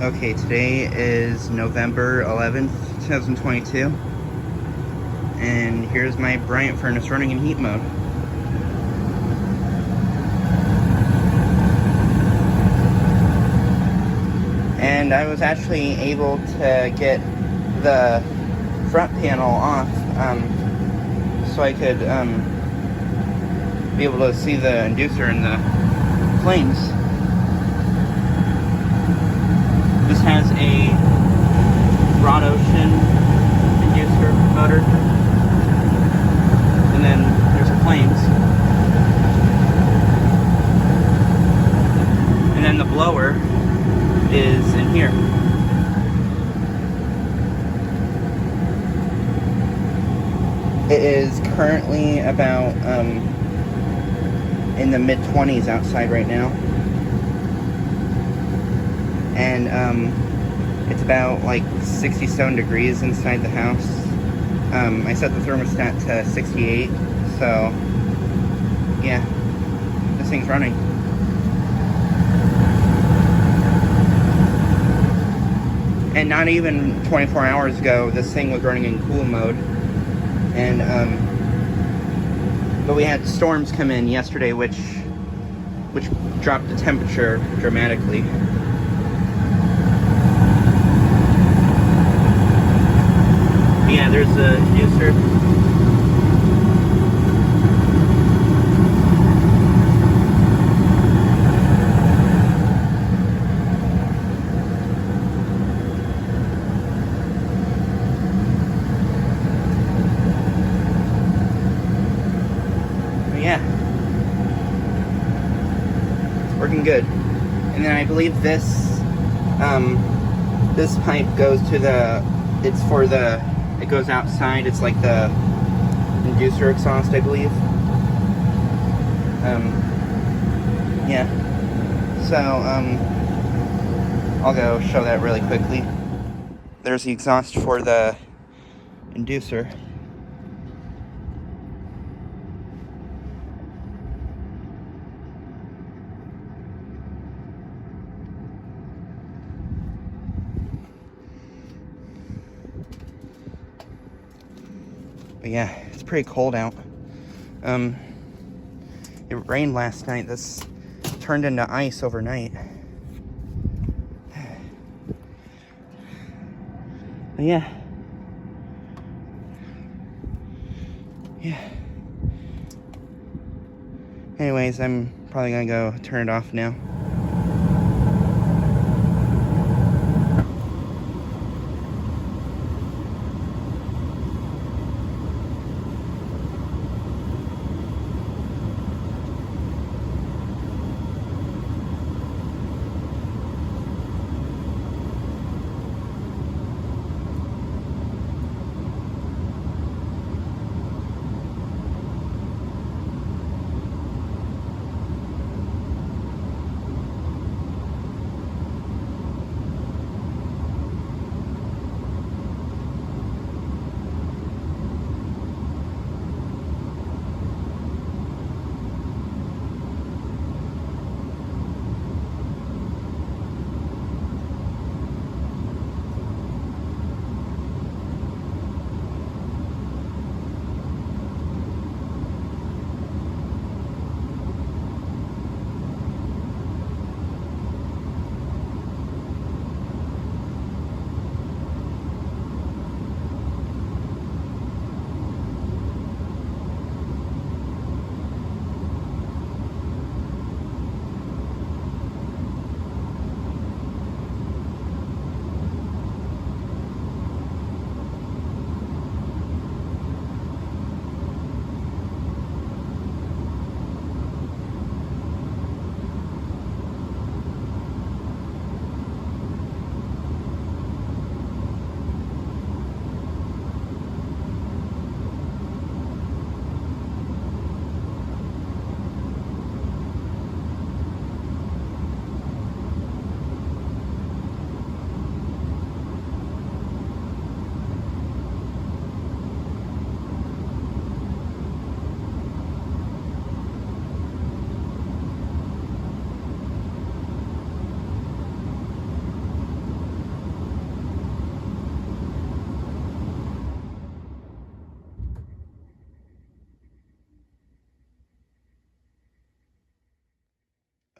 Okay, today is November 11th, 2022, and here's my Bryant furnace running in heat mode. And I was actually able to get the front panel off, so I could be able to see the inducer and the flames. This has a Broad Ocean inducer motor, and then there's the flames, and then the blower is in here. It is currently about in the mid-20s outside right now, and it's about like 67 degrees inside the house. I set the thermostat to 68, so yeah, this thing's running. And not even 24 hours ago, this thing was running in cool mode. And but we had storms come in yesterday, which dropped the temperature dramatically. Yeah, there's the inducer. Yeah, it's working good. And then I believe this this pipe goes to the, it's for the, it goes outside. It's like the inducer exhaust, I believe. Yeah, so I'll go show that really quickly. There's the exhaust for the inducer. But yeah, it's pretty cold out. It rained last night. This turned into ice overnight. But yeah. Anyways, I'm probably gonna go turn it off now.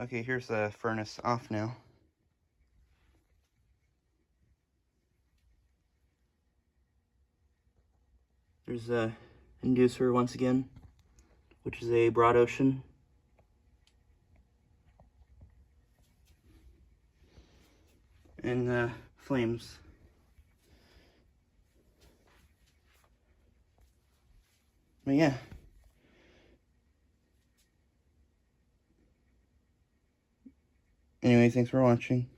Okay, here's the furnace off now. There's the inducer once again, which is a broad ocean. And the flames. But yeah. Anyway, thanks for watching.